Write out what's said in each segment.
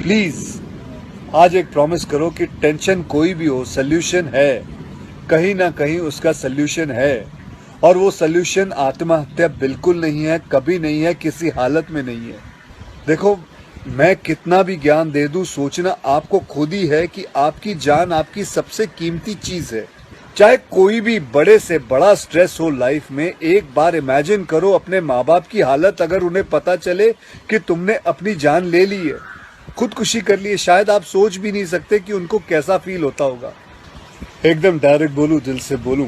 Please आज एक promise करो कि टेंशन कोई भी हो, सोल्यूशन है, कहीं ना कहीं उसका सोल्यूशन है। और वो सोल्यूशन आत्महत्या बिल्कुल नहीं है, कभी नहीं है, किसी हालत में नहीं है। देखो, मैं कितना भी ज्ञान दे दूं, सोचना आपको खुद ही है कि आपकी जान आपकी सबसे कीमती चीज है। चाहे कोई भी बड़े से बड़ा स्ट्रेस हो लाइफ में, एक बार इमेजिन करो अपने माँ बाप की हालत अगर उन्हें पता चले कि तुमने अपनी जान ले ली है, खुदकुशी कर ली है। शायद आप सोच भी नहीं सकते कि उनको कैसा फील होता होगा। एकदम डायरेक्ट बोलूं, दिल से बोलूं,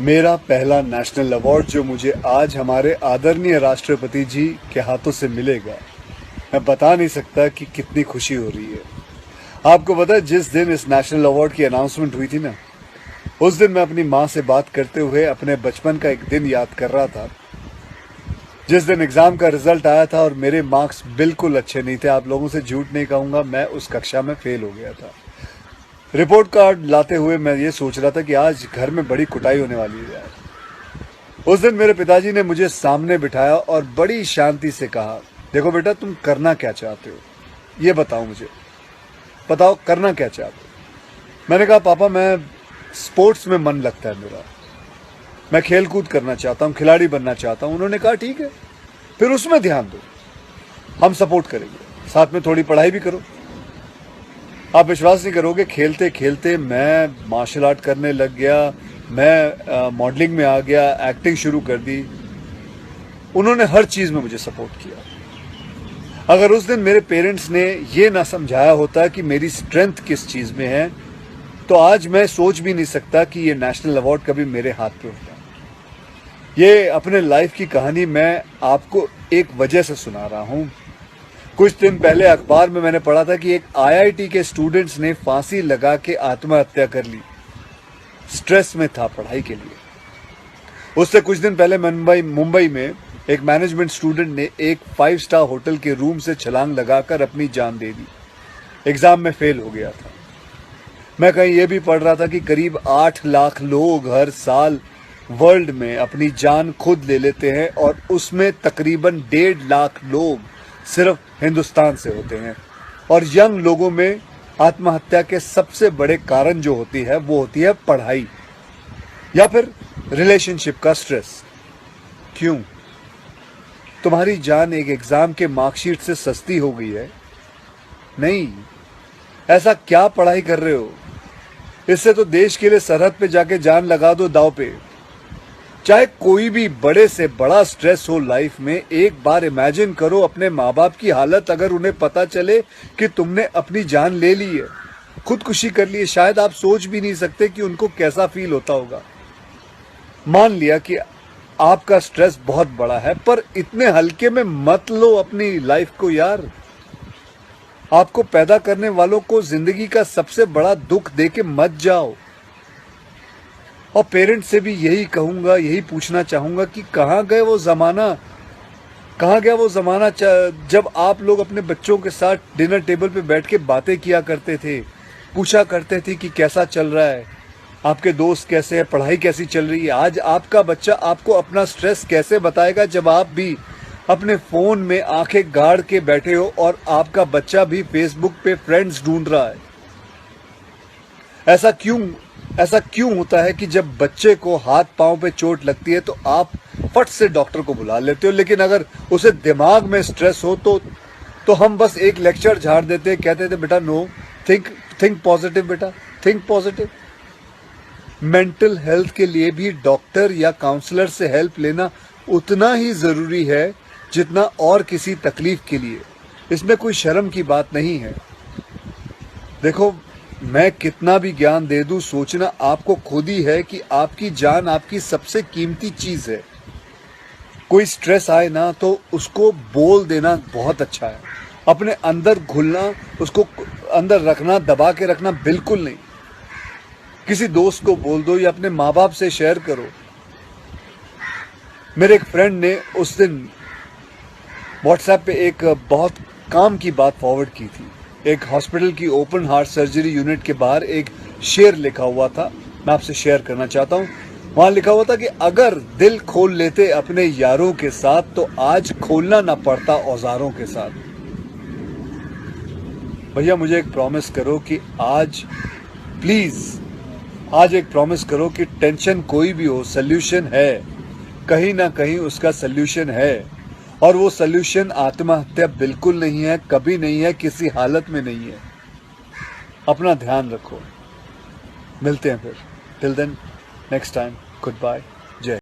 मेरा पहला नेशनल अवार्ड जो मुझे आज हमारे आदरणीय राष्ट्रपति जी के हाथों से मिलेगा, मैं बता नहीं सकता कि कितनी खुशी हो रही है। आपको पता है, जिस दिन इस नेशनल अवार्ड की अनाउंसमेंट हुई थी ना, उस दिन मैं अपनी माँ से बात करते हुए अपने बचपन का एक दिन याद कर रहा था, जिस दिन एग्जाम का रिजल्ट आया था और मेरे मार्क्स बिल्कुल अच्छे नहीं थे। आप लोगों से झूठ नहीं कहूंगा, मैं उस कक्षा में फेल हो गया था। रिपोर्ट कार्ड लाते हुए मैं ये सोच रहा था कि आज घर में बड़ी कुटाई होने वाली है यार। उस दिन मेरे पिताजी ने मुझे सामने बिठाया और बड़ी शांति से कहा, देखो बेटा, तुम करना क्या चाहते हो, ये बताओ मुझे, बताओ करना क्या चाहते हो। मैंने कहा, पापा मैं स्पोर्ट्स में मन लगता है मेरा, मैं खेल कूद करना चाहता हूँ, खिलाड़ी बनना चाहता हूँ। उन्होंने कहा, ठीक है, फिर उसमें ध्यान दो, हम सपोर्ट करेंगे, साथ में थोड़ी पढ़ाई भी करो। आप विश्वास नहीं करोगे, खेलते खेलते मैं मार्शल आर्ट करने लग गया, मैं मॉडलिंग में आ गया, एक्टिंग शुरू कर दी। उन्होंने हर चीज में मुझे सपोर्ट किया। अगर उस दिन मेरे पेरेंट्स ने ये ना समझाया होता कि मेरी स्ट्रेंथ किस चीज में है, तो आज मैं सोच भी नहीं सकता कि ये नेशनल अवार्ड कभी मेरे हाथ पे होता। ये अपने लाइफ की कहानी मैं आपको एक वजह से सुना रहा हूं। कुछ दिन पहले अखबार में मैंने पढ़ा था कि एक आईआईटी के स्टूडेंट्स ने फांसी लगा के आत्महत्या कर ली, स्ट्रेस में था पढ़ाई के लिए। उससे कुछ दिन पहले मुंबई में एक मैनेजमेंट स्टूडेंट ने एक 5 स्टार होटल के रूम से छलांग लगाकर अपनी जान दे दी, एग्जाम में फेल हो गया था। मैं कहीं ये भी पढ़ रहा था कि करीब 8 लाख लोग हर साल वर्ल्ड में अपनी जान खुद ले लेते हैं और उसमें तकरीबन 1.5 लाख लोग सिर्फ हिंदुस्तान से होते हैं। और यंग लोगों में आत्महत्या के सबसे बड़े कारण जो होती है वो होती है पढ़ाई या फिर रिलेशनशिप का स्ट्रेस। क्यों? तुम्हारी जान एक एग्जाम के मार्कशीट से सस्ती हो गई है? नहीं। ऐसा क्या पढ़ाई कर रहे हो? इससे तो देश के लिए सरहद पे जाके जान लगा दो दांव पे। चाहे कोई भी बड़े से बड़ा स्ट्रेस हो लाइफ में, एक बार इमेजिन करो अपने माँ बाप की हालत अगर उन्हें पता चले कि तुमने अपनी जान ले ली है, खुदकुशी कर ली है। शायद आप सोच भी नहीं सकते कि उनको कैसा फील होता होगा। मान लिया कि आपका स्ट्रेस बहुत बड़ा है, पर इतने हल्के में मत लो अपनी लाइफ को यार। आपको पैदा करने वालों को जिंदगी का सबसे बड़ा दुख देके मत जाओ। और पेरेंट्स से भी यही कहूंगा, यही पूछना चाहूंगा कि कहाँ गए वो जमाना, कहाँ गया वो जमाना जब आप लोग अपने बच्चों के साथ डिनर टेबल पे बैठ के बातें किया करते थे, पूछा करते थे कि कैसा चल रहा है, आपके दोस्त कैसे हैं, पढ़ाई कैसी चल रही है। आज आपका बच्चा आपको अपना स्ट्रेस कैसे बताएगा जब आप भी अपने फोन में आंखें गाड़ के बैठे हो और आपका बच्चा भी फेसबुक पे फ्रेंड्स ढूंढ रहा है। ऐसा क्यों होता है कि जब बच्चे को हाथ पांव पे चोट लगती है तो आप फट से डॉक्टर को बुला लेते हो, लेकिन अगर उसे दिमाग में स्ट्रेस हो तो हम बस एक लेक्चर झाड़ देते, कहते थे बेटा नो, थिंक पॉजिटिव बेटा, थिंक पॉजिटिव। मेंटल हेल्थ के लिए भी डॉक्टर या काउंसलर से हेल्प लेना उतना ही जरूरी है जितना और किसी तकलीफ के लिए। इसमें कोई शर्म की बात नहीं है। देखो, मैं कितना भी ज्ञान दे दूं, सोचना आपको खुद ही है कि आपकी जान आपकी सबसे कीमती चीज है। कोई स्ट्रेस आए ना तो उसको बोल देना बहुत अच्छा है। अपने अंदर घुलना, उसको अंदर रखना, दबा के रखना बिल्कुल नहीं। किसी दोस्त को बोल दो या अपने माँ बाप से शेयर करो। मेरे एक फ्रेंड ने उस दिन व्हाट्सएप पे एक बहुत काम की बात फॉरवर्ड की थी। एक हॉस्पिटल की ओपन हार्ट सर्जरी यूनिट के बाहर एक शेर लिखा हुआ था, मैं आपसे शेयर करना चाहता हूँ। वहां लिखा हुआ था कि अगर दिल खोल लेते अपने यारों के साथ तो आज खोलना ना पड़ता औजारों के साथ। भैया मुझे एक प्रॉमिस करो कि आज प्लीज आज एक प्रॉमिस करो कि टेंशन कोई भी हो, सल्यूशन है, कहीं ना कहीं उसका सल्यूशन है, और वो सल्यूशन आत्महत्या बिल्कुल नहीं है, कभी नहीं है, किसी हालत में नहीं है। अपना ध्यान रखो, मिलते हैं फिर। Till then, next time, good bye.